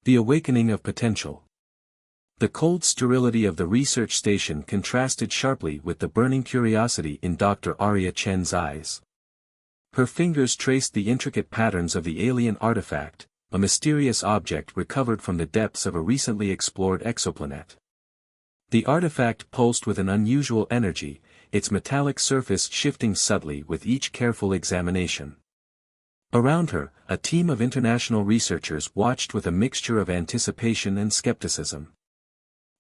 The awakening of potential. The cold sterility of the research station contrasted sharply with the burning curiosity in Dr. Arya Chen's eyes. Her fingers traced the intricate patterns of the alien artifact, a mysterious object recovered from the depths of a recently explored exoplanet. The artifact pulsed with an unusual energy, its metallic surface shifting subtly with each careful examination. Around her, a team of international researchers watched with a mixture of anticipation and skepticism.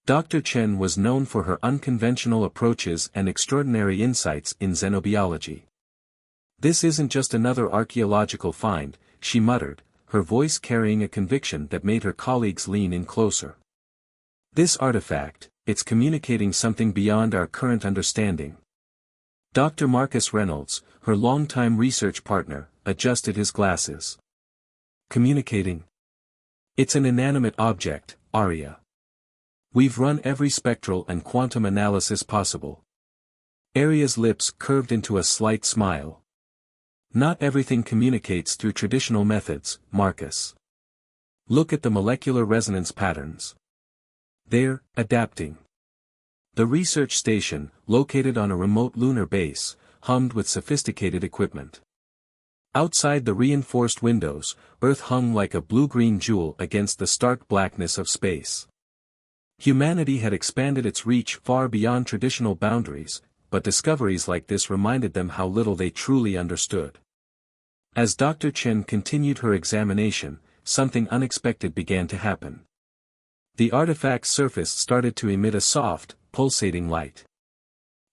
Dr. Chen was known for her unconventional approaches and extraordinary insights in xenobiology. "This isn't just another archaeological find," she muttered, her voice carrying a conviction that made her colleagues lean in closer. "This artifact, it's communicating something beyond our current understanding." Dr. Marcus Reynolds, her longtime research partner, adjusted his glasses. "Communicating? It's an inanimate object, Arya. We've run every spectral and quantum analysis possible." Arya's lips curved into a slight smile. "Not everything communicates through traditional methods, Marcus. Look at the molecular resonance patterns. They're adapting." The research station, located on a remote lunar base, hummed with sophisticated equipment. Outside the reinforced windows, Earth hung like a blue-green jewel against the stark blackness of space. Humanity had expanded its reach far beyond traditional boundaries, but discoveries like this reminded them how little they truly understood. As Dr. Chen continued her examination, something unexpected began to happen. The artifact's surface started to emit a soft, pulsating light.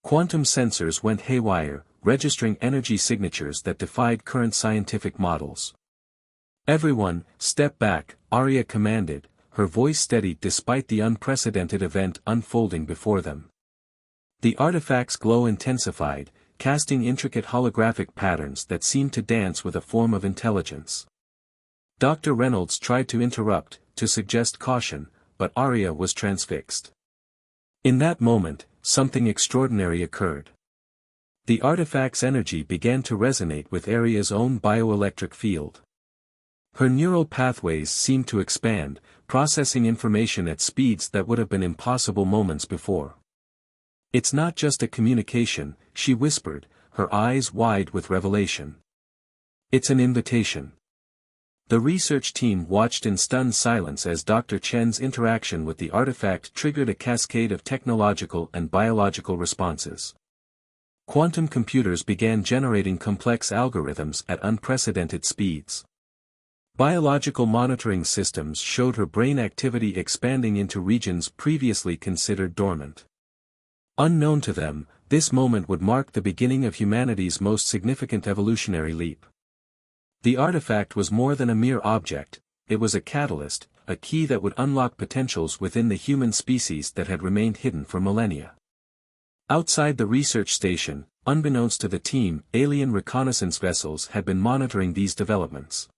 Quantum sensors went haywire, registering energy signatures that defied current scientific models. "Everyone, step back," Arya commanded, her voice steady despite the unprecedented event unfolding before them. The artifact's glow intensified, casting intricate holographic patterns that seemed to dance with a form of intelligence. Dr. Reynolds tried to interrupt, to suggest caution, but Arya was transfixed. In that moment, something extraordinary occurred. The artifact's energy began to resonate with Arya's own bioelectric field. Her neural pathways seemed to expand, processing information at speeds that would have been impossible moments before. "It's not just a communication," she whispered, her eyes wide with revelation. "It's an invitation." The research team watched in stunned silence as Dr. Chen's interaction with the artifact triggered a cascade of technological and biological responses. Quantum computers began generating complex algorithms at unprecedented speeds. Biological monitoring systems showed her brain activity expanding into regions previously considered dormant. Unknown to them, this moment would mark the beginning of humanity's most significant evolutionary leap. The artifact was more than a mere object, it was a catalyst, a key that would unlock potentials within the human species that had remained hidden for millennia. Outside the research station, unbeknownst to the team, alien reconnaissance vessels had been monitoring these developments.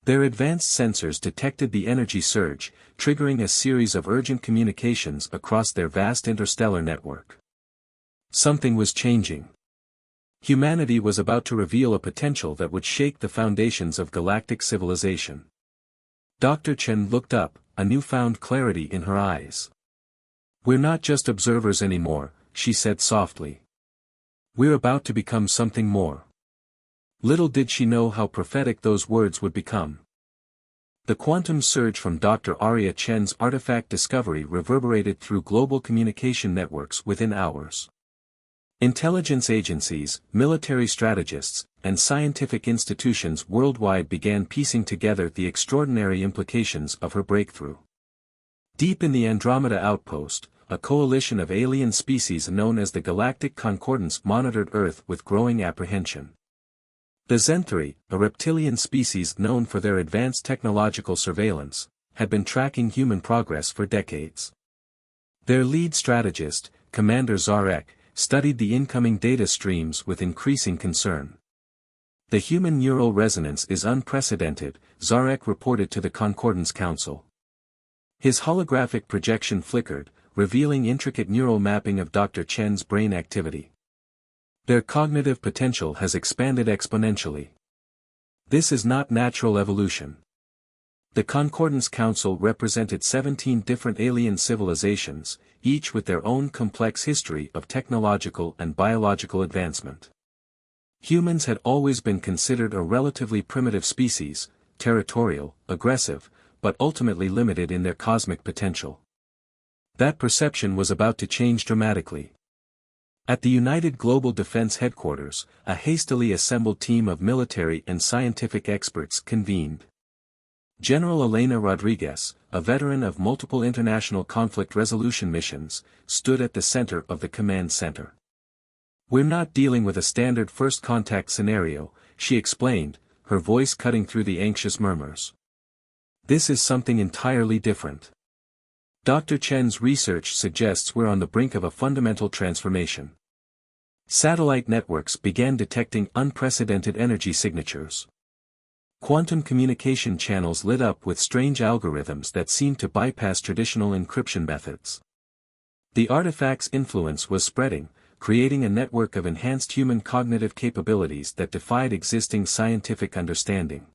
Their advanced sensors detected the energy surge, triggering a series of urgent communications across their vast interstellar network. Something was changing. Humanity was about to reveal a potential that would shake the foundations of galactic civilization. Dr. Chen looked up, a newfound clarity in her eyes. "We're not just observers anymore," she said softly. "We're about to become something more." Little did she know how prophetic those words would become. The quantum surge from Dr. Arya Chen's artifact discovery reverberated through global communication networks within hours. Intelligence agencies, military strategists, and scientific institutions worldwide began piecing together the extraordinary implications of her breakthrough. Deep in the Andromeda outpost, a coalition of alien species known as the Galactic Concordance monitored Earth with growing apprehension. The Zenthari, a reptilian species known for their advanced technological surveillance, had been tracking human progress for decades. Their lead strategist, Commander Zarek, studied the incoming data streams with increasing concern. "The human neural resonance is unprecedented," Zarek reported to the Concordance Council. His holographic projection flickered, revealing intricate neural mapping of Dr. Chen's brain activity. "Their cognitive potential has expanded exponentially. This is not natural evolution. The Concordance Council represented 17 different alien civilizations, each with their own complex history of technological and biological advancement. Humans had always been considered a relatively primitive species, territorial, aggressive, but ultimately limited in their cosmic potential. That perception was about to change dramatically. At the United Global Defense Headquarters, a hastily assembled team of military and scientific experts convened. General Elena Rodriguez, a veteran of multiple international conflict resolution missions, stood at the center of the command center. "We're not dealing with a standard first contact scenario," she explained, her voice cutting through the anxious murmurs. "This is something entirely different. Dr. Chen's research suggests we're on the brink of a fundamental transformation." Satellite networks began detecting unprecedented energy signatures. Quantum communication channels lit up with strange algorithms that seemed to bypass traditional encryption methods. The artifact's influence was spreading, creating a network of enhanced human cognitive capabilities that defied existing scientific understanding.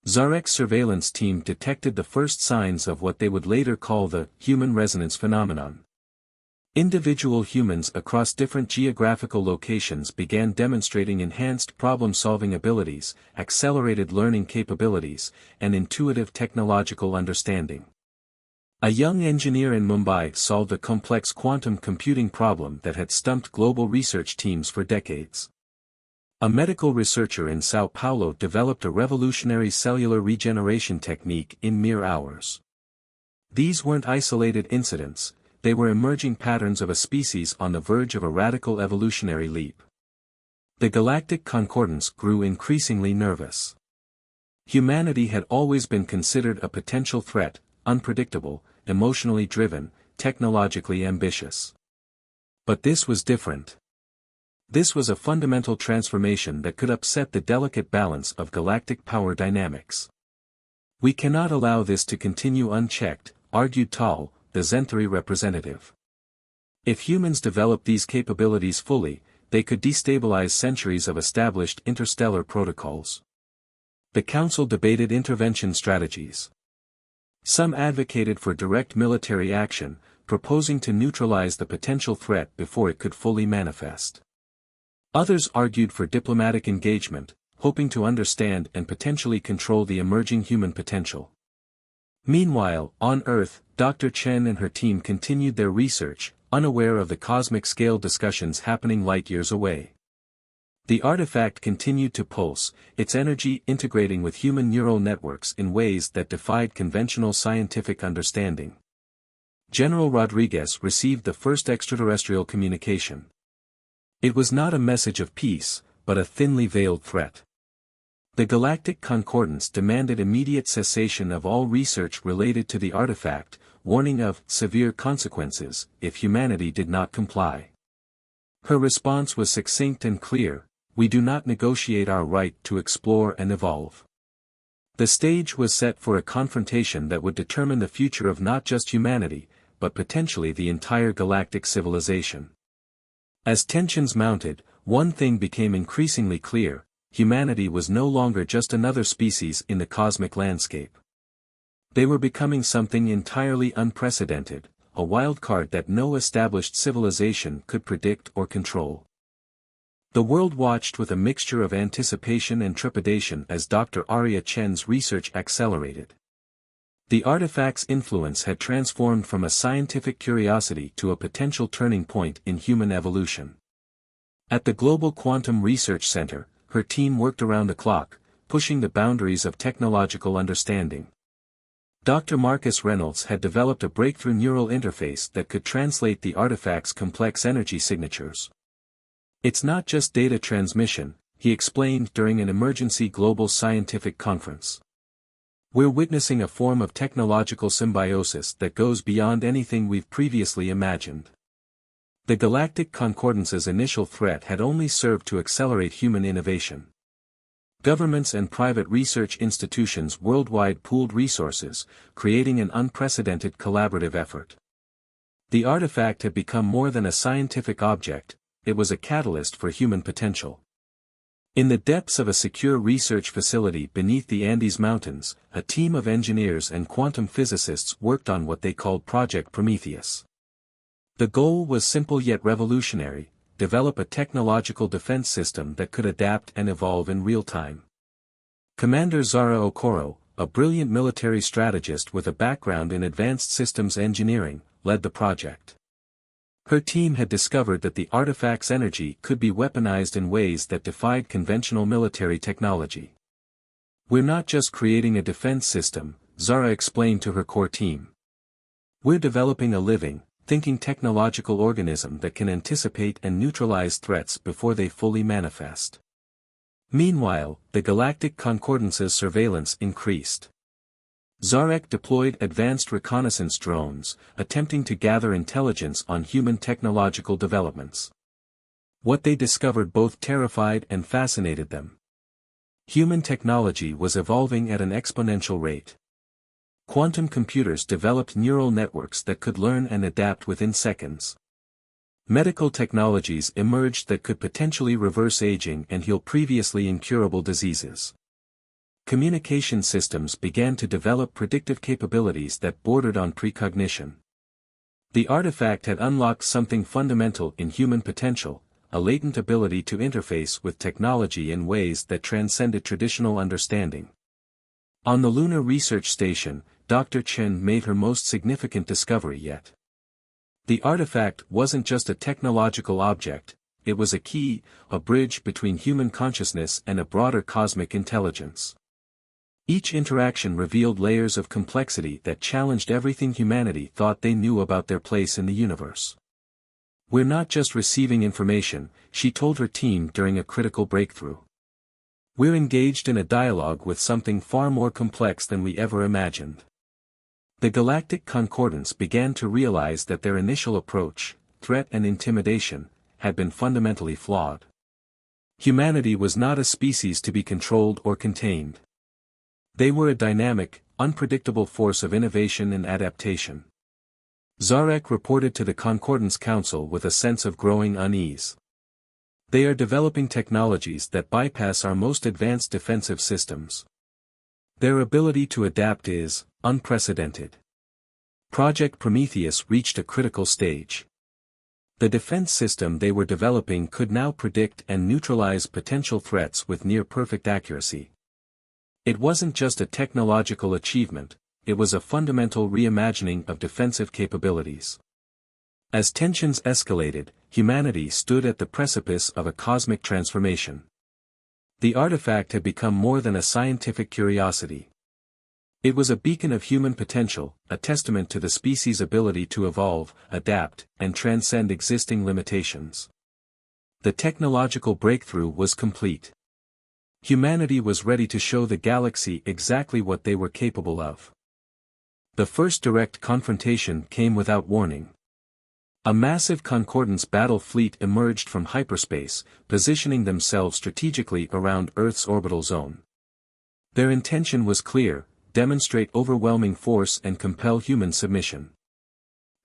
Zarek's surveillance team detected the first signs of what they would later call the human resonance phenomenon. Individual humans across different geographical locations began demonstrating enhanced problem-solving abilities, accelerated learning capabilities, and intuitive technological understanding. A young engineer in Mumbai solved a complex quantum computing problem that had stumped global research teams for decades. A medical researcher in Sao Paulo developed a revolutionary cellular regeneration technique in mere hours. These weren't isolated incidents, they were emerging patterns of a species on the verge of a radical evolutionary leap. The Galactic Concordance grew increasingly nervous. Humanity had always been considered a potential threat, unpredictable, emotionally driven, technologically ambitious. But this was different. This was a fundamental transformation that could upset the delicate balance of galactic power dynamics. "We cannot allow this to continue unchecked," argued Tal, the Zenthari representative. "If humans develop these capabilities fully, they could destabilize centuries of established interstellar protocols." The council debated intervention strategies. Some advocated for direct military action, proposing to neutralize the potential threat before it could fully manifest. Others argued for diplomatic engagement, hoping to understand and potentially control the emerging human potential. Meanwhile, on Earth, Dr. Chen and her team continued their research, unaware of the cosmic-scale discussions happening light-years away. The artifact continued to pulse, its energy integrating with human neural networks in ways that defied conventional scientific understanding. General Rodriguez received the first extraterrestrial communication. It was not a message of peace, but a thinly veiled threat. The Galactic Concordance demanded immediate cessation of all research related to the artifact, warning of severe consequences if humanity did not comply. Her response was succinct and clear: "We do not negotiate our right to explore and evolve." The stage was set for a confrontation that would determine the future of not just humanity, but potentially the entire galactic civilization. As tensions mounted, one thing became increasingly clear: humanity was no longer just another species in the cosmic landscape. They were becoming something entirely unprecedented, a wildcard that no established civilization could predict or control. The world watched with a mixture of anticipation and trepidation as Dr. Arya Chen's research accelerated. The artifact's influence had transformed from a scientific curiosity to a potential turning point in human evolution. At the Global Quantum Research Center, her team worked around the clock, pushing the boundaries of technological understanding. Dr. Marcus Reynolds had developed a breakthrough neural interface that could translate the artifact's complex energy signatures. "It's not just data transmission," he explained during an emergency global scientific conference. "We're witnessing a form of technological symbiosis that goes beyond anything we've previously imagined." The Galactic Concordance's initial threat had only served to accelerate human innovation. Governments and private research institutions worldwide pooled resources, creating an unprecedented collaborative effort. The artifact had become more than a scientific object, it was a catalyst for human potential. In the depths of a secure research facility beneath the Andes Mountains, a team of engineers and quantum physicists worked on what they called Project Prometheus. The goal was simple yet revolutionary: develop a technological defense system that could adapt and evolve in real time. Commander Zara Okoro, a brilliant military strategist with a background in advanced systems engineering, led the project. Her team had discovered that the artifact's energy could be weaponized in ways that defied conventional military technology. "We're not just creating a defense system," Zara explained to her core team. "We're developing a living, thinking technological organism that can anticipate and neutralize threats before they fully manifest." Meanwhile, the Galactic Concordance's surveillance increased. Zarek deployed advanced reconnaissance drones, attempting to gather intelligence on human technological developments. What they discovered both terrified and fascinated them. Human technology was evolving at an exponential rate. Quantum computers developed neural networks that could learn and adapt within seconds. Medical technologies emerged that could potentially reverse aging and heal previously incurable diseases. Communication systems began to develop predictive capabilities that bordered on precognition. The artifact had unlocked something fundamental in human potential, a latent ability to interface with technology in ways that transcended traditional understanding. On the Lunar Research Station, Dr. Chen made her most significant discovery yet. The artifact wasn't just a technological object, it was a key, a bridge between human consciousness and a broader cosmic intelligence. Each interaction revealed layers of complexity that challenged everything humanity thought they knew about their place in the universe. "We're not just receiving information," she told her team during a critical breakthrough. "We're engaged in a dialogue with something far more complex than we ever imagined." The Galactic Concordance began to realize that their initial approach, threat and intimidation, had been fundamentally flawed. Humanity was not a species to be controlled or contained. They were a dynamic, unpredictable force of innovation and adaptation. Zarek reported to the Concordance Council with a sense of growing unease. "They are developing technologies that bypass our most advanced defensive systems. Their ability to adapt is unprecedented." Project Prometheus reached a critical stage. The defense system they were developing could now predict and neutralize potential threats with near-perfect accuracy. It wasn't just a technological achievement, it was a fundamental reimagining of defensive capabilities. As tensions escalated, humanity stood at the precipice of a cosmic transformation. The artifact had become more than a scientific curiosity. It was a beacon of human potential, a testament to the species' ability to evolve, adapt, and transcend existing limitations. The technological breakthrough was complete. Humanity was ready to show the galaxy exactly what they were capable of. The first direct confrontation came without warning. A massive Concordance battle fleet emerged from hyperspace, positioning themselves strategically around Earth's orbital zone. Their intention was clear: demonstrate overwhelming force and compel human submission.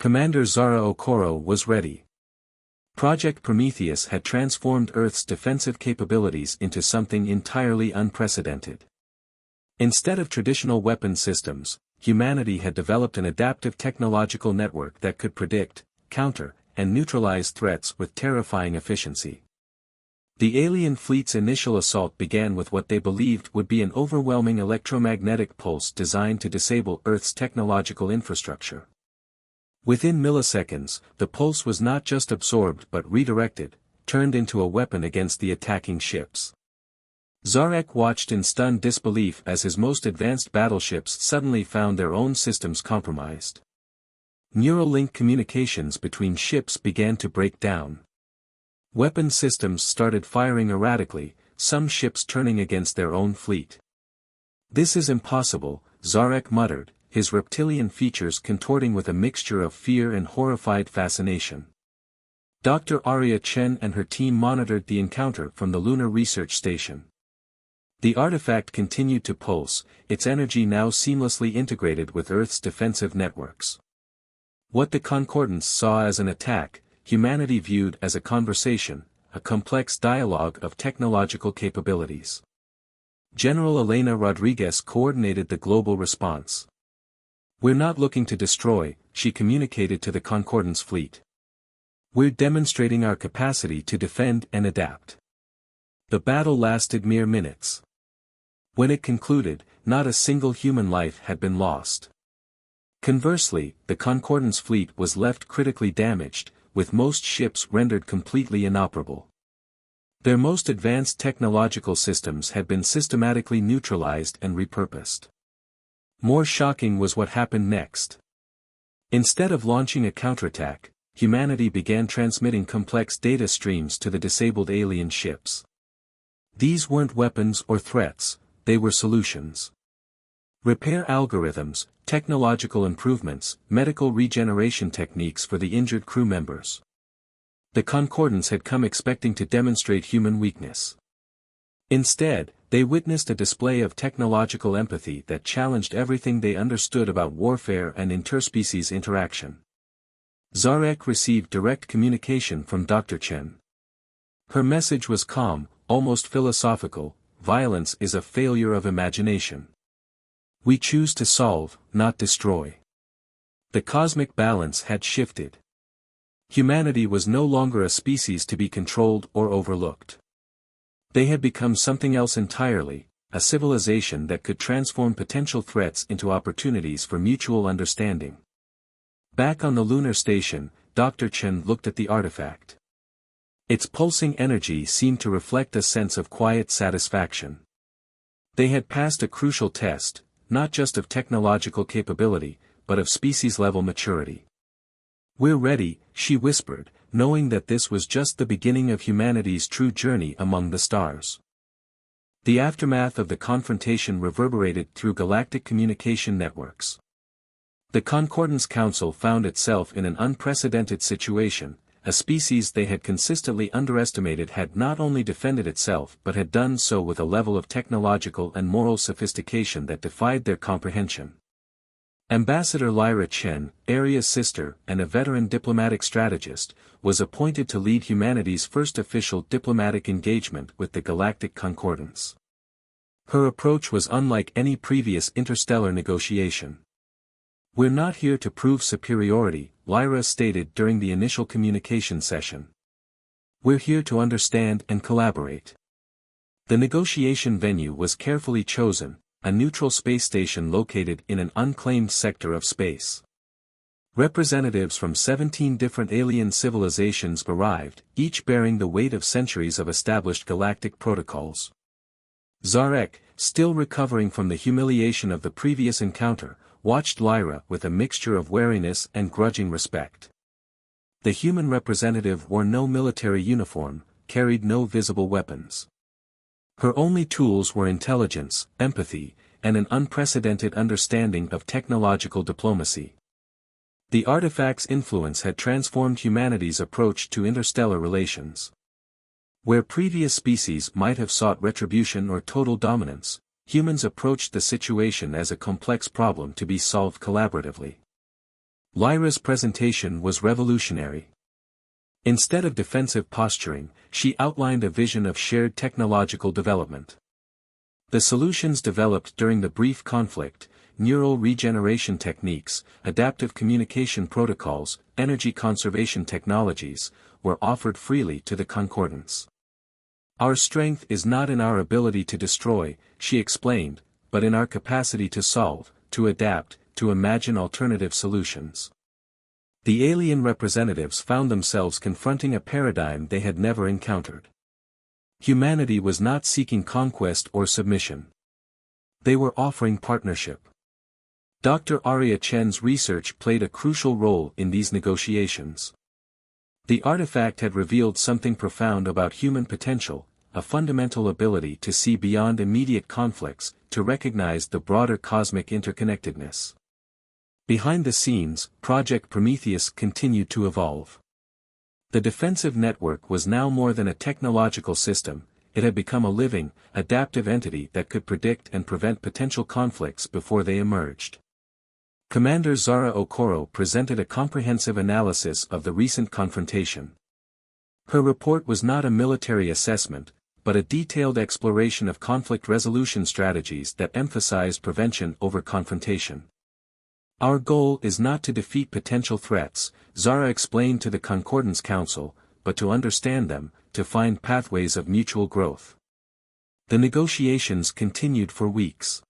Commander Zara Okoro was ready. Project Prometheus had transformed Earth's defensive capabilities into something entirely unprecedented. Instead of traditional weapon systems, humanity had developed an adaptive technological network that could predict, counter, and neutralize threats with terrifying efficiency. The alien fleet's initial assault began with what they believed would be an overwhelming electromagnetic pulse designed to disable Earth's technological infrastructure. Within milliseconds, the pulse was not just absorbed but redirected, turned into a weapon against the attacking ships. Zarek watched in stunned disbelief as his most advanced battleships suddenly found their own systems compromised. Neural link communications between ships began to break down. Weapon systems started firing erratically, some ships turning against their own fleet. "This is impossible," Zarek muttered, his reptilian features contorting with a mixture of fear and horrified fascination. Dr. Arya Chen and her team monitored the encounter from the Lunar Research Station. The artifact continued to pulse, its energy now seamlessly integrated with Earth's defensive networks. What the Concordance saw as an attack, humanity viewed as a conversation, a complex dialogue of technological capabilities. General Elena Rodriguez coordinated the global response. "We're not looking to destroy," she communicated to the Concordance fleet. "We're demonstrating our capacity to defend and adapt." The battle lasted mere minutes. When it concluded, not a single human life had been lost. Conversely, the Concordance fleet was left critically damaged, with most ships rendered completely inoperable. Their most advanced technological systems had been systematically neutralized and repurposed. More shocking was what happened next. Instead of launching a counterattack, humanity began transmitting complex data streams to the disabled alien ships. These weren't weapons or threats, they were solutions. Repair algorithms, technological improvements, medical regeneration techniques for the injured crew members. The Concordance had come expecting to demonstrate human weakness. Instead, they witnessed a display of technological empathy that challenged everything they understood about warfare and interspecies interaction. Zarek received direct communication from Dr. Chen. Her message was calm, almost philosophical: violence is a failure of imagination. We choose to solve, not destroy. The cosmic balance had shifted. Humanity was no longer a species to be controlled or overlooked. They had become something else entirely, a civilization that could transform potential threats into opportunities for mutual understanding. Back on the lunar station, Dr. Chen looked at the artifact. Its pulsing energy seemed to reflect a sense of quiet satisfaction. They had passed a crucial test, not just of technological capability, but of species-level maturity. "We're ready," she whispered, knowing that this was just the beginning of humanity's true journey among the stars. The aftermath of the confrontation reverberated through galactic communication networks. The Concordance Council found itself in an unprecedented situation. A species they had consistently underestimated had not only defended itself but had done so with a level of technological and moral sophistication that defied their comprehension. Ambassador Lyra Chen, Aria's sister and a veteran diplomatic strategist, was appointed to lead humanity's first official diplomatic engagement with the Galactic Concordance. Her approach was unlike any previous interstellar negotiation. "We're not here to prove superiority," Lyra stated during the initial communication session. "We're here to understand and collaborate." The negotiation venue was carefully chosen, a neutral space station located in an unclaimed sector of space. Representatives from 17 different alien civilizations arrived, each bearing the weight of centuries of established galactic protocols. Zarek, still recovering from the humiliation of the previous encounter, watched Lyra with a mixture of wariness and grudging respect. The human representative wore no military uniform, carried no visible weapons. Her only tools were intelligence, empathy, and an unprecedented understanding of technological diplomacy. The artifact's influence had transformed humanity's approach to interstellar relations. Where previous species might have sought retribution or total dominance, humans approached the situation as a complex problem to be solved collaboratively. Lyra's presentation was revolutionary. Instead of defensive posturing, she outlined a vision of shared technological development. The solutions developed during the brief conflict, neural regeneration techniques, adaptive communication protocols, energy conservation technologies, were offered freely to the Concordance. "Our strength is not in our ability to destroy," she explained, "but in our capacity to solve, to adapt, to imagine alternative solutions." The alien representatives found themselves confronting a paradigm they had never encountered. Humanity was not seeking conquest or submission. They were offering partnership. Dr. Aria Chen's research played a crucial role in these negotiations. The artifact had revealed something profound about human potential, a fundamental ability to see beyond immediate conflicts, to recognize the broader cosmic interconnectedness. Behind the scenes, Project Prometheus continued to evolve. The defensive network was now more than a technological system, it had become a living, adaptive entity that could predict and prevent potential conflicts before they emerged. Commander Zara Okoro presented a comprehensive analysis of the recent confrontation. Her report was not a military assessment, but a detailed exploration of conflict resolution strategies that emphasized prevention over confrontation. Our goal is not to defeat potential threats, Zara explained to the Concordance Council, but to understand them, to find pathways of mutual growth. The negotiations continued for weeks.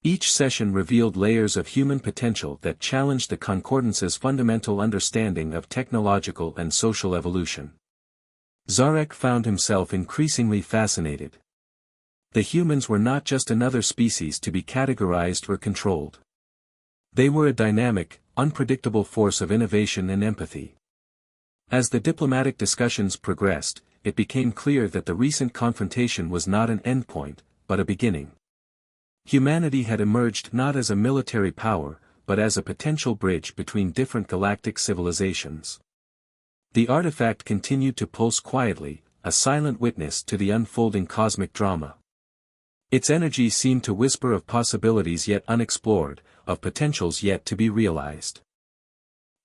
Each session revealed layers of human potential that challenged the Concordance's fundamental understanding of technological and social evolution. Zarek found himself increasingly fascinated. The humans were not just another species to be categorized or controlled. They were a dynamic, unpredictable force of innovation and empathy. As the diplomatic discussions progressed, it became clear that the recent confrontation was not an endpoint, but a beginning. Humanity had emerged not as a military power, but as a potential bridge between different galactic civilizations. The artifact continued to pulse quietly, a silent witness to the unfolding cosmic drama. Its energy seemed to whisper of possibilities yet unexplored, of potentials yet to be realized.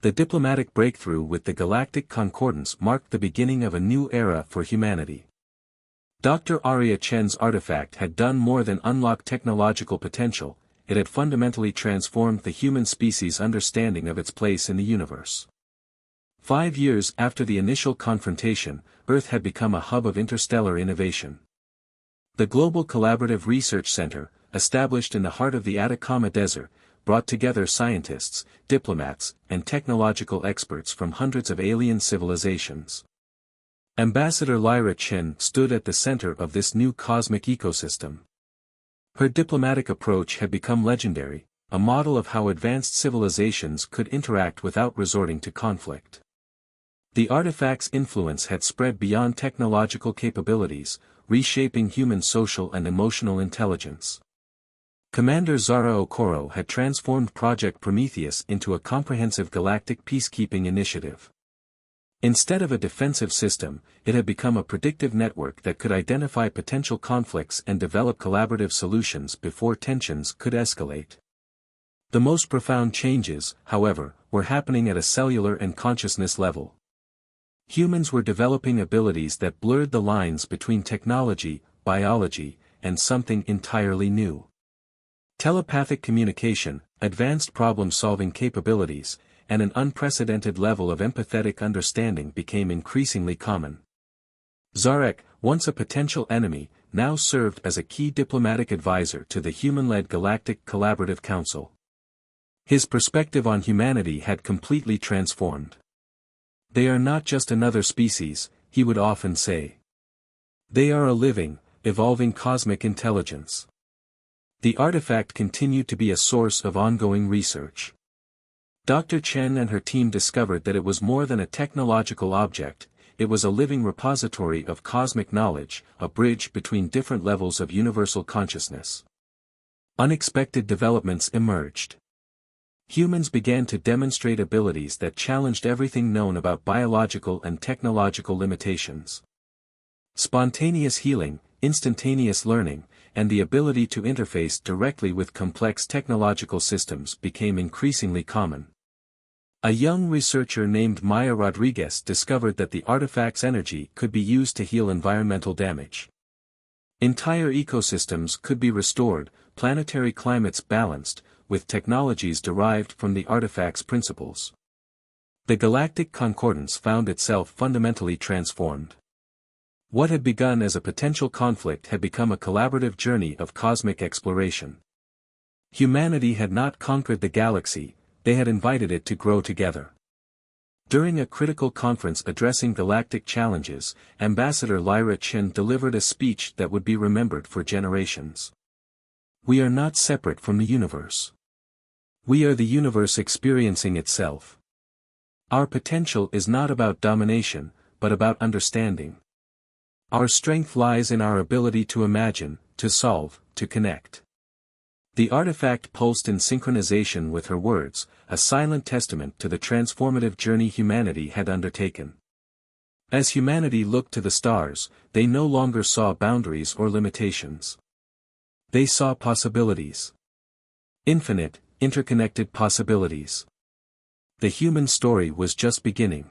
The diplomatic breakthrough with the Galactic Concordance marked the beginning of a new era for humanity. Dr. Arya Chen's artifact had done more than unlock technological potential, it had fundamentally transformed the human species' understanding of its place in the universe. 5 years after the initial confrontation, Earth had become a hub of interstellar innovation. The Global Collaborative Research Center, established in the heart of the Atacama Desert, brought together scientists, diplomats, and technological experts from hundreds of alien civilizations. Ambassador Lyra Chen stood at the center of this new cosmic ecosystem. Her diplomatic approach had become legendary, a model of how advanced civilizations could interact without resorting to conflict. The artifact's influence had spread beyond technological capabilities, reshaping human social and emotional intelligence. Commander Zara Okoro had transformed Project Prometheus into a comprehensive galactic peacekeeping initiative. Instead of a defensive system, it had become a predictive network that could identify potential conflicts and develop collaborative solutions before tensions could escalate. The most profound changes, however, were happening at a cellular and consciousness level. Humans were developing abilities that blurred the lines between technology, biology, and something entirely new. Telepathic communication, advanced problem-solving capabilities, and an unprecedented level of empathetic understanding became increasingly common. Zarek, once a potential enemy, now served as a key diplomatic advisor to the human-led Galactic Collaborative Council. His perspective on humanity had completely transformed. They are not just another species, he would often say. They are a living, evolving cosmic intelligence. The artifact continued to be a source of ongoing research. Dr. Chen and her team discovered that it was more than a technological object, it was a living repository of cosmic knowledge, a bridge between different levels of universal consciousness. Unexpected developments emerged. Humans began to demonstrate abilities that challenged everything known about biological and technological limitations. Spontaneous healing, instantaneous learning, and the ability to interface directly with complex technological systems became increasingly common. A young researcher named Maya Rodriguez discovered that the artifact's energy could be used to heal environmental damage. Entire ecosystems could be restored, planetary climates balanced, with technologies derived from the artifact's principles. The Galactic Concordance found itself fundamentally transformed. What had begun as a potential conflict had become a collaborative journey of cosmic exploration. Humanity had not conquered the galaxy, they had invited it to grow together. During a critical conference addressing galactic challenges, Ambassador Lyra Chen delivered a speech that would be remembered for generations. We are not separate from the universe. We are the universe experiencing itself. Our potential is not about domination, but about understanding. Our strength lies in our ability to imagine, to solve, to connect. The artifact pulsed in synchronization with her words, a silent testament to the transformative journey humanity had undertaken. As humanity looked to the stars, they no longer saw boundaries or limitations. They saw possibilities. Infinite, interconnected possibilities. The human story was just beginning.